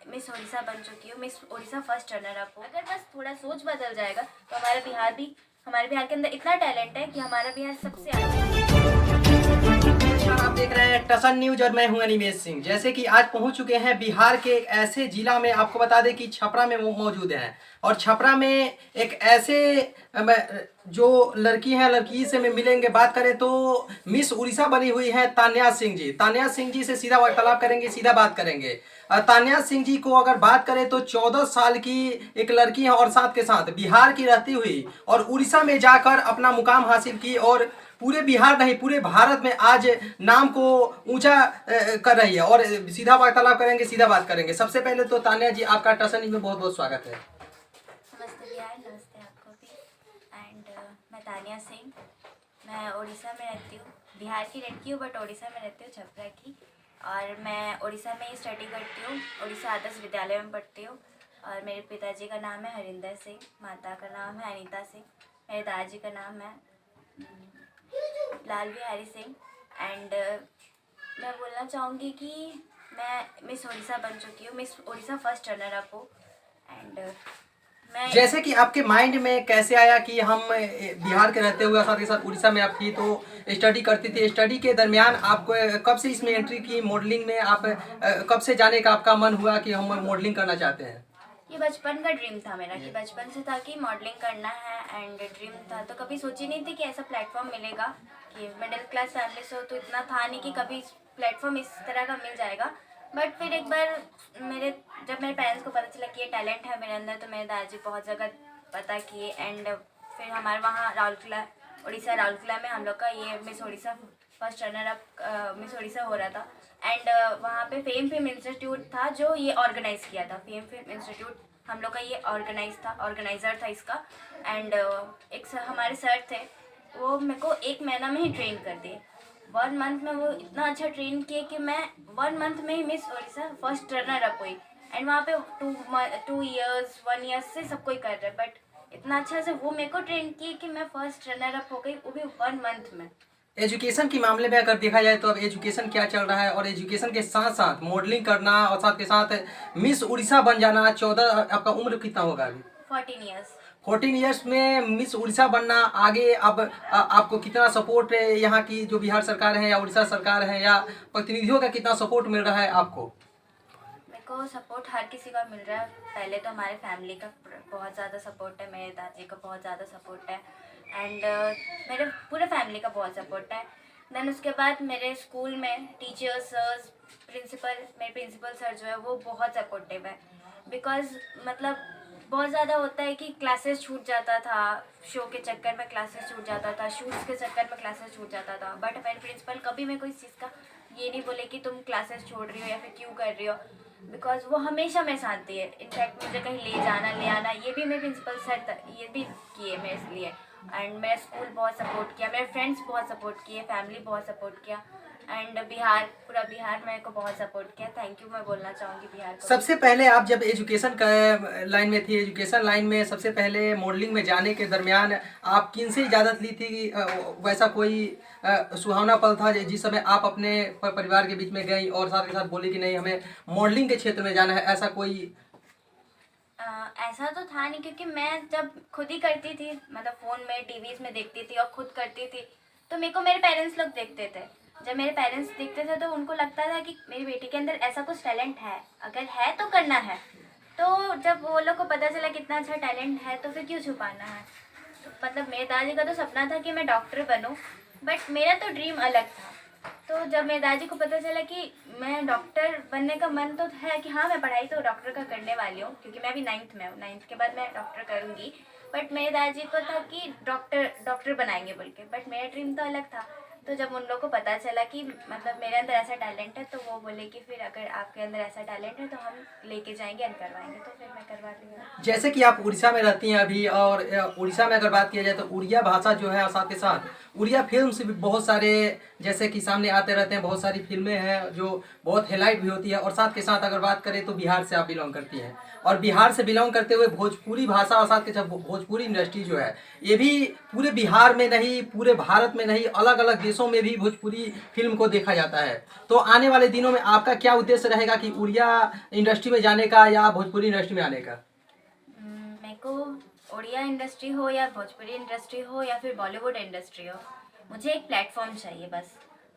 Miss Orissa बन चुकी हूँ, miss Orissa first runner up हूँ। अगर बस थोड़ा सोच बदल जाएगा तो हमारे बिहार के अंदर इतना टैलेंट है कि हमारा बिहार सबसे आगे। आप देख रहे हैं टसन न्यूज और मैं हूं अनिमेश सिंह। जैसे कि आज पहुंच चुके हैं बिहार के एक ऐसे जिला में, आपको बता दें कि छपरा में मौजूद हैं। और छपरा में एक ऐसे जो लड़की है, लड़की से में मिलेंगे। बात करें तो मिस उड़ीसा बनी हुई है तान्या सिंह जी। तान्या सिंह जी से सीधा वार्तालाप करेंगे, सीधा बात करेंगे। तान्या सिंह जी को अगर बात करें तो 14 साल की एक लड़की है और साथ के साथ बिहार की रहती हुई और उड़ीसा में जाकर अपना मुकाम हासिल की और पूरे बिहार नहीं पूरे भारत में आज नाम को ऊंचा कर रही है। और सीधा वार्तालाप करेंगे, सीधा बात करेंगे। सबसे पहले तो तान्या जी, आपका टसन न्यूज़ में बहुत बहुत स्वागत है। नमस्ते बिहार, नमस्ते आपको भी। एंड मैं तान्या सिंह, मैं उड़ीसा में रहती हूँ। बिहार की लड़की हूँ बट उड़ीसा में रहती हूँ, छपरा की। और मैं उड़ीसा में ही स्टडी करती हूँ, उड़ीसा आदर्श विद्यालय में पढ़ती हूँ। और मेरे पिताजी का नाम है हरिंदर सिंह, माता का नाम है अनीता सिंह, मेरे दादाजी का नाम है लाल बिहारी सिंह। एंड मैं बोलना चाहूँगी कि मैं मिस उड़ीसा बन चुकी हूँ, miss Orissa first runner up हूँ। एंड मैं जैसे कि आपके माइंड में कैसे आया कि हम बिहार के रहते हुए साथ के साथ उड़ीसा में आप थी तो स्टडी करती थी। स्टडी के दरमियान आपको कब से इसमें एंट्री की, मॉडलिंग में आप कब से जाने का आपका मन हुआ कि हम मॉडलिंग करना चाहते हैं? ये बचपन का ड्रीम था मेरा, कि बचपन से था कि मॉडलिंग करना है। एंड ड्रीम था तो कभी सोची नहीं थी कि ऐसा प्लेटफॉर्म मिलेगा। कि मिडिल क्लास फैमिली से हो तो इतना था नहीं कि कभी प्लेटफॉर्म इस तरह का मिल जाएगा। बट फिर एक बार जब मेरे पेरेंट्स को पता चला कि ये टैलेंट है मेरे अंदर, तो मेरे दादाजी बहुत जगह पता किए। एंड फिर हमारे वहाँ राउरकेला, उड़ीसा राउरकेला में हम लोग का ये miss Orissa first runner up miss Orissa हो रहा था। एंड वहाँ पे फेम फिल्म इंस्टीट्यूट था जो ये ऑर्गेनाइज किया था। फेम फिल्म इंस्टीट्यूट हम लोग का ये ऑर्गेनाइजर था इसका। एंड हमारे सर थे, वो मेरे को 1 महीना में ही ट्रेन कर दिए। 1 मंथ में वो इतना अच्छा ट्रेन किए कि मैं 1 मंथ में ही miss Orissa first runner up हुई। एंड वहाँ पे 2 ईयर्स 1 ईयर से सब कोई कर रहे, बट इतना अच्छा से वो मेरे को ट्रेन किए कि मैं फर्स्ट रनर अप हो गई, वो भी 1 मंथ में। एजुकेशन के मामले में अगर देखा जाए तो अब एजुकेशन क्या चल रहा है, और एजुकेशन के साथ साथ मॉडलिंग करना और साथ के साथ मिस उड़ीसा बन जाना। 14, आपका उम्र कितना होगा अभी? 14 ईयर्स। 14 ईयर्स में मिस उड़ीसा बनना, आगे अब आपको कितना सपोर्ट है यहाँ की जो बिहार सरकार है या उड़ीसा सरकार है या प्रतिनिधियों का कितना सपोर्ट मिल रहा है आपको? मेरे को सपोर्ट हर किसी का मिल रहा है। पहले तो हमारे फैमिली का बहुत ज़्यादा सपोर्ट है, मेरे दादाजी का बहुत ज़्यादा सपोर्ट है। एंड मेरे पूरे फैमिली का बहुत सपोर्ट है। देन उसके बाद मेरे स्कूल में टीचर्स, सर्स, मेरे प्रिंसिपल सर जो है वो बहुत सपोर्टिव है। बिकॉज मतलब बहुत ज़्यादा होता है कि क्लासेस छूट जाता था, शो के चक्कर में क्लासेस छूट जाता था, शूट्स के चक्कर में क्लासेस छूट जाता था। बट मेरे प्रिंसिपल कभी मेरे को इस चीज़ का ये नहीं बोले कि तुम क्लासेस छोड़ रही हो या फिर क्यों कर रही हो। बिकॉज वो हमेशा मेरे साथ दिए। इनफैक्ट मुझे कहीं ले जाना ले आना ये भी मेरे प्रिंसिपल सर ये भी किए मेरे लिए। एंड मेरा स्कूल बहुत सपोर्ट किया, मेरे फ्रेंड्स बहुत सपोर्ट किए, फैमिली बहुत सपोर्ट किया। एंड पूरा बिहार मेरे को बहुत सपोर्ट किया। थैंक यू मैं बोलना चाहूँगी बिहार को। सबसे पहले आप जब एजुकेशन का लाइन में थी, एजुकेशन लाइन में सबसे पहले मॉडलिंग में जाने के दरमियान आप किन से इजाज़त ली थी? वैसा कोई सुहावना पल था जिस समय आप अपने परिवार के बीच में गई और साथ के साथ बोली कि नहीं हमें मॉडलिंग के क्षेत्र में जाना है? ऐसा कोई ऐसा तो था नहीं, क्योंकि मैं जब खुद ही करती थी, मतलब फ़ोन में टीवीज़ में देखती थी और खुद करती थी, तो मेरे को मेरे पेरेंट्स लोग देखते थे। जब मेरे पेरेंट्स देखते थे तो उनको लगता था कि मेरी बेटी के अंदर ऐसा कुछ टैलेंट है, अगर है तो करना है। तो जब वो लोग को पता चला कितना अच्छा टैलेंट है तो फिर क्यों छुपाना है। तो मतलब मेरे दादाजी का तो सपना था कि मैं डॉक्टर बनूं, बट मेरा तो ड्रीम अलग था। तो जब मेरे दादाजी को पता चला कि मैं डॉक्टर बनने का मन तो है कि हाँ मैं पढ़ाई तो डॉक्टर का करने वाली हूँ, क्योंकि मैं अभी 9th में हूँ, 9th के बाद मैं डॉक्टर करूँगी। बट मेरे दादाजी को था कि डॉक्टर बनाएंगे बोल के, बट मेरा ड्रीम तो अलग था। तो जब उन लोगों को पता चला कि मतलब मेरे अंदर ऐसा टैलेंट है, तो वो बोले कि फिर अगर आपके अंदर ऐसा टैलेंट है तो हम लेके जाएंगे और करवाएंगे। तो फिर मैं करवा ली। जैसे कि आप उड़ीसा में रहती हैं अभी, और उड़ीसा में अगर बात किया जाए तो उड़िया भाषा जो है और साथ के साथ उड़िया फिल्म से भी बहुत सारे जैसे कि सामने आते रहते हैं। बहुत सारी फिल्में हैं जो बहुत हाईलाइट भी होती है। और साथ के साथ अगर बात करें तो बिहार से आप बिलोंग करती हैं, और बिहार से बिलोंग करते हुए भोजपुरी भाषा और साथ के साथ भोजपुरी इंडस्ट्री जो है ये भी पूरे बिहार में नहीं पूरे भारत में नहीं अलग अलग देशों देशों में भी भोजपुरी फिल्म को देखा जाता है। तो आने वाले दिनों में आपका क्या उद्देश्य रहेगा कि उड़िया इंडस्ट्री में जाने का या भोजपुरी इंडस्ट्री में आने का? मेरे को उड़िया इंडस्ट्री हो या भोजपुरी इंडस्ट्री हो या फिर बॉलीवुड इंडस्ट्री हो, मुझे एक प्लेटफॉर्म चाहिए बस।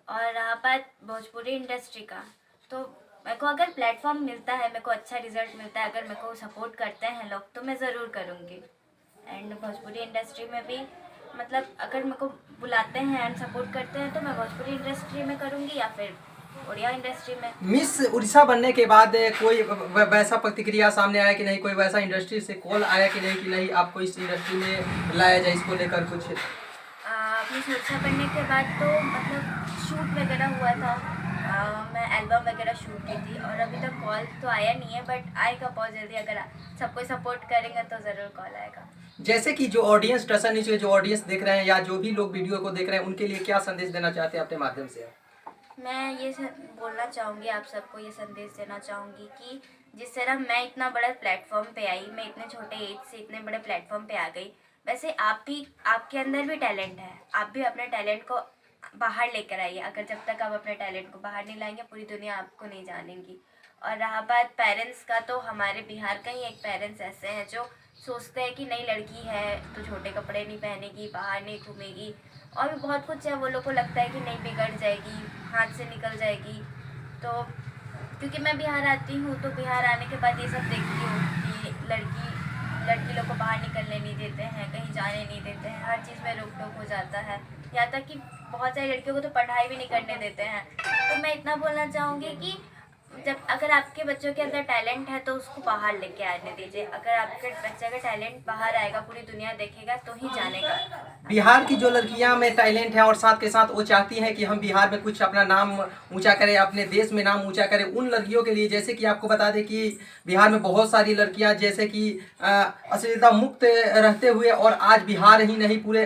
और रहा बात भोजपुरी इंडस्ट्री का, तो मेरे को अगर प्लेटफॉर्म मिलता है, मेरे को अच्छा रिजल्ट मिलता है, अगर मेरे को सपोर्ट करते हैं लोग, तो मैं ज़रूर करूँगी। एंड भोजपुरी इंडस्ट्री में भी मतलब अगर मेरे को बुलाते हैं एंड सपोर्ट करते हैं तो मैं भोजपुरी इंडस्ट्री में करूँगी या फिर उड़िया इंडस्ट्री में। मिस उड़ीसा बनने के बाद कोई वैसा प्रतिक्रिया सामने आया कि नहीं, कोई वैसा इंडस्ट्री से कॉल आया कि नहीं आपको इस इंडस्ट्री में लाया जाए, इसको लेकर कुछ? अपनी सुरक्षा बनने के बाद तो मतलब शूट वगैरह हुआ था, मैं एल्बम वगैरह शूट की थी और अभी तक कॉल तो आया नहीं है, बट आएगा बहुत जल्दी। अगर सब कोई सपोर्ट करेंगे तो ज़रूर कॉल आएगा। जैसे कि जो ऑडियंस टसन न्यूज़ के जो ऑडियंस देख रहे हैं या जो भी लोग वीडियो को देख रहे हैं, उनके लिए क्या संदेश देना चाहते हैं अपने माध्यम से? मैं ये बोलना चाहूँगी, आप सबको ये संदेश देना चाहूँगी कि जिस तरह मैं इतना बड़ा प्लेटफॉर्म पे आई, मैं इतने छोटे एज से इतने बड़े प्लेटफॉर्म पे आ गई, वैसे आप भी, आपके अंदर भी टैलेंट है, आप भी अपने टैलेंट को बाहर लेकर आइए। अगर जब तक आप अपने टैलेंट को बाहर नहीं लाएंगे, पूरी दुनिया आपको नहीं जानेगी। और रहा बात पेरेंट्स का, तो हमारे बिहार का ही एक पेरेंट्स ऐसे हैं जो सोचते हैं कि नई लड़की है तो छोटे कपड़े नहीं पहनेगी, बाहर नहीं घूमेगी, और भी बहुत कुछ है। वो लोग को लगता है कि नहीं, बिगड़ जाएगी, हाथ से निकल जाएगी। तो क्योंकि मैं बिहार आती हूँ, तो बिहार आने के बाद ये सब देखती हूँ कि लड़की लोग को बाहर निकलने नहीं देते हैं, कहीं जाने नहीं देते हैं, हर चीज़ में रोक टोक हो जाता है। यहाँ तक कि बहुत सारी लड़कियों को तो पढ़ाई भी नहीं करने देते हैं। तो मैं इतना बोलना चाहूँगी कि अगर आपके बच्चों के अंदर टैलेंट है तो उसको बाहर लेके आने दीजिए। अगर आपके बच्चे का टैलेंट बाहर आएगा, पूरी दुनिया देखेगा तो ही जानेगा। बिहार की जो लड़कियां में टैलेंट है और साथ के साथ वो चाहती हैं कि हम बिहार में कुछ अपना नाम ऊंचा करें, अपने देश में नाम ऊंचा करें, उन लड़कियों के लिए जैसे कि आपको बता दें कि बिहार में बहुत सारी लड़कियां जैसे कि अश्लीलता मुक्त रहते हुए और आज बिहार ही नहीं पूरे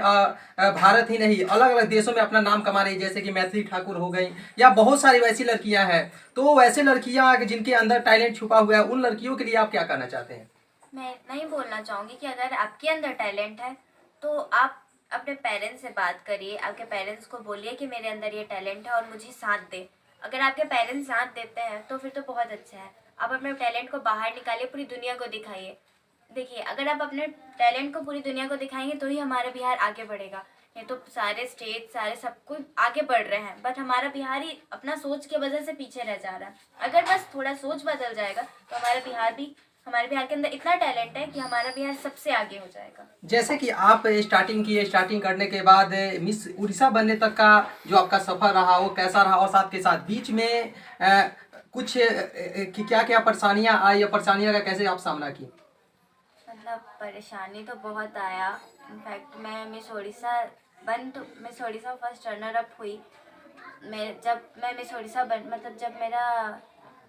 भारत ही नहीं अलग अलग देशों में अपना नाम कमा रही, जैसे कि मैथिली ठाकुर हो गई या बहुत सारी वैसी लड़कियां हैं। तो वैसे लड़कियां जिनके अंदर टैलेंट छुपा हुआ है, उन लड़कियों के लिए आप क्या कहना चाहते हैं? मैं इतना ही बोलना चाहूँगी कि अगर आपके अंदर टैलेंट है तो आप अपने पेरेंट्स से बात करिए, आपके पेरेंट्स को बोलिए कि मेरे अंदर ये टैलेंट है और मुझे साथ दे। अगर आपके पेरेंट्स साथ देते हैं तो फिर तो बहुत अच्छा है। आप अपने टैलेंट को बाहर निकालिए, पूरी दुनिया को दिखाइए। देखिए, अगर आप अपने टैलेंट को पूरी दुनिया को दिखाएंगे तो ही हमारा बिहार आगे बढ़ेगा। ये तो सारे स्टेट, सारे सब कुछ आगे बढ़ रहे हैं, बट हमारा बिहार ही अपना सोच की वजह से पीछे रह जा रहा है। अगर बस थोड़ा सोच बदल जाएगा तो हमारे बिहार के अंदर इतना टैलेंट है कि हमारा बिहार सबसे आगे हो जाएगा। जैसे कि आप स्टार्टिंग करने के बाद मिस उड़ीसा बनने तक का जो आपका सफर रहा वो कैसा रहा, और साथ के साथ बीच में कुछ कि क्या क्या परेशानियां आई या परेशानियां का कैसे आप सामना की? मतलब परेशानी तो बहुत आया। इनफैक्ट मैं miss Orissa first runner up हुई। जब मैं मिस उड़ीसा जब मेरा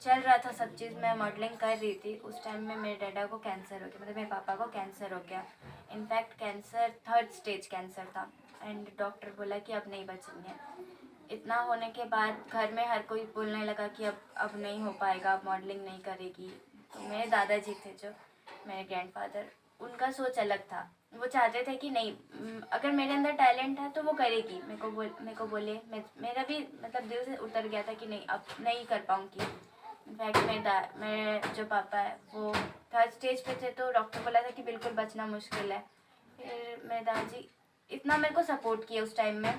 चल रहा था सब चीज़, मैं मॉडलिंग कर रही थी, उस टाइम में मेरे डैडा को कैंसर हो गया, मतलब मेरे पापा को कैंसर हो गया। In fact cancer 3rd stage cancer था एंड डॉक्टर बोला कि अब नहीं बचेंगे। इतना होने के बाद घर में हर कोई बोलने लगा कि अब नहीं हो पाएगा, अब मॉडलिंग नहीं करेगी। तो मेरे दादाजी थे जो मेरे ग्रैंडफादर, उनका सोच अलग था। वो चाहते थे कि नहीं, अगर मेरे अंदर टैलेंट है तो वो करेगी। मेरे को बोले, मेरा भी मतलब दिल से उतर गया था कि नहीं, अब नहीं कर पाऊँगी। इनफैक्ट मेरे जो पापा है वो 3rd स्टेज पे थे, तो डॉक्टर बोला था कि बिल्कुल बचना मुश्किल है। फिर मेरे दादाजी इतना मेरे को सपोर्ट किए उस टाइम में,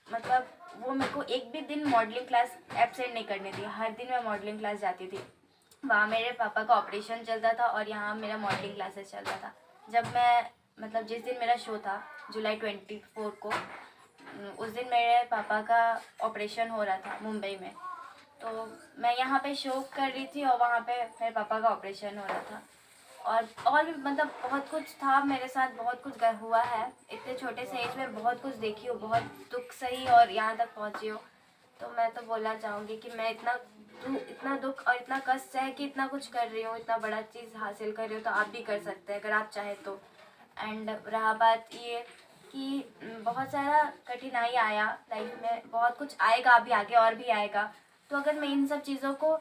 मतलब वो मेरे को एक भी दिन मॉडलिंग क्लास एब्सेंट नहीं करने दी। हर दिन मैं मॉडलिंग क्लास जाती थी। वहाँ मेरे पापा का ऑपरेशन चल रहा था और यहाँ मेरा मॉडलिंग क्लासेस चल रहा था। जब मैं मतलब जिस दिन मेरा शो था जुलाई 24 को, उस दिन मेरे पापा का ऑपरेशन हो रहा था मुंबई में। तो मैं यहाँ पे शो कर रही थी और वहाँ पे मेरे पापा का ऑपरेशन हो रहा था। और भी मतलब बहुत कुछ था मेरे साथ, बहुत कुछ हुआ है। इतने छोटे से एज में बहुत कुछ देखी हो, बहुत दुख सही और यहाँ तक पहुँची हो। तो मैं तो बोलना चाहूँगी कि मैं इतना दुख और इतना कष्ट है कि इतना कुछ कर रही हूँ, इतना बड़ा चीज़ हासिल कर रही हूँ, तो आप भी कर सकते हैं अगर आप चाहें तो। एंड रहा बात ये कि बहुत सारा कठिनाई आया लाइफ में, बहुत कुछ आएगा अभी आगे और भी आएगा। तो अगर मैं इन सब चीज़ों को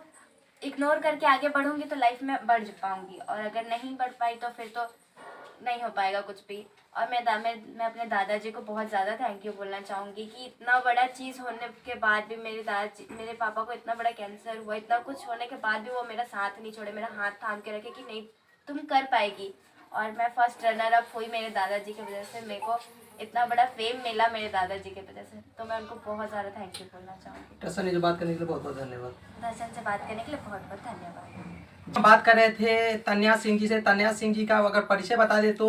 इग्नोर करके आगे बढ़ूँगी तो लाइफ में बढ़ पाऊँगी, और अगर नहीं बढ़ पाई तो फिर तो नहीं हो पाएगा कुछ भी। और मैं अपने दादाजी को बहुत ज़्यादा थैंक यू बोलना चाहूँगी कि इतना बड़ा चीज़ होने के बाद भी मेरे पापा को इतना बड़ा कैंसर हुआ, इतना कुछ होने के बाद भी वो मेरा साथ नहीं छोड़े, मेरा हाथ थाम के रखे कि नहीं तुम कर पाएगी। और मैं फर्स्ट रनर अप हुई मेरे दादाजी की वजह से, मेरे को इतना बड़ा फेम मिला मेरे दादाजी की वजह से, तो मैं उनको बहुत ज़्यादा थैंक यू बोलना चाहूँगी। टसन ने जो बात करने के लिए बहुत बहुत धन्यवाद। दर्शन से बात करने के लिए बहुत बहुत धन्यवाद। हम बात कर रहे थे तन्या सिंह जी से। तन्या सिंह जी का अगर परिचय बता दे तो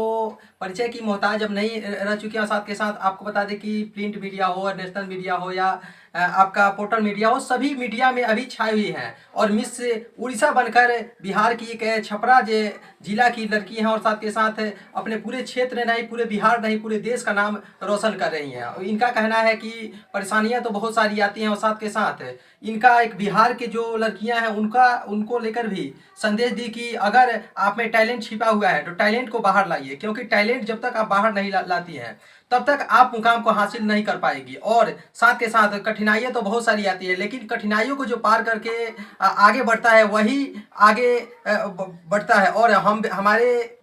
परिचय की मोहताज अब नहीं रह चुकी हैं। साथ के साथ आपको बता दें कि प्रिंट मीडिया हो, नेशनल मीडिया हो या आपका पोर्टल मीडिया हो, सभी मीडिया में अभी छाई हुई हैं और मिस उड़ीसा बनकर बिहार की एक छपरा जिला की लड़की हैं और साथ के साथ अपने पूरे क्षेत्र नहीं, पूरे बिहार नहीं, पूरे देश का नाम रोशन कर रही हैं। इनका कहना है कि परेशानियां तो बहुत सारी आती हैं और साथ के साथ इनका एक बिहार के जो लड़कियां हैं उनको लेकर भी संदेश दी कि अगर आप में टैलेंट छिपा हुआ है तो टैलेंट को बाहर लाइए, क्योंकि टैलेंट जब तक आप बाहर नहीं लाती हैं तब तक आप मुकाम को हासिल नहीं कर पाएगी। और साथ के साथ कठिनाइयाँ तो बहुत सारी आती है, लेकिन कठिनाइयों को जो पार करके आगे बढ़ता है वही आगे बढ़ता है। और हमारे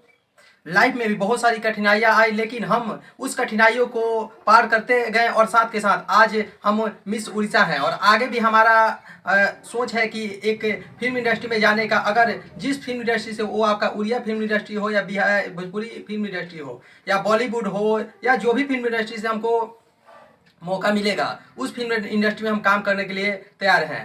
लाइफ में भी बहुत सारी कठिनाइयाँ आई, लेकिन हम उस कठिनाइयों को पार करते गए और साथ के साथ आज हम मिस उड़ीसा हैं। और आगे भी हमारा सोच है कि एक फिल्म इंडस्ट्री में जाने का, अगर जिस फिल्म इंडस्ट्री से, वो आपका उड़िया फिल्म इंडस्ट्री हो या बिहार भोजपुरी फिल्म इंडस्ट्री हो या बॉलीवुड हो या जो भी फिल्म इंडस्ट्री से हमको मौका मिलेगा, उस फिल्म इंडस्ट्री में हम काम करने के लिए तैयार हैं।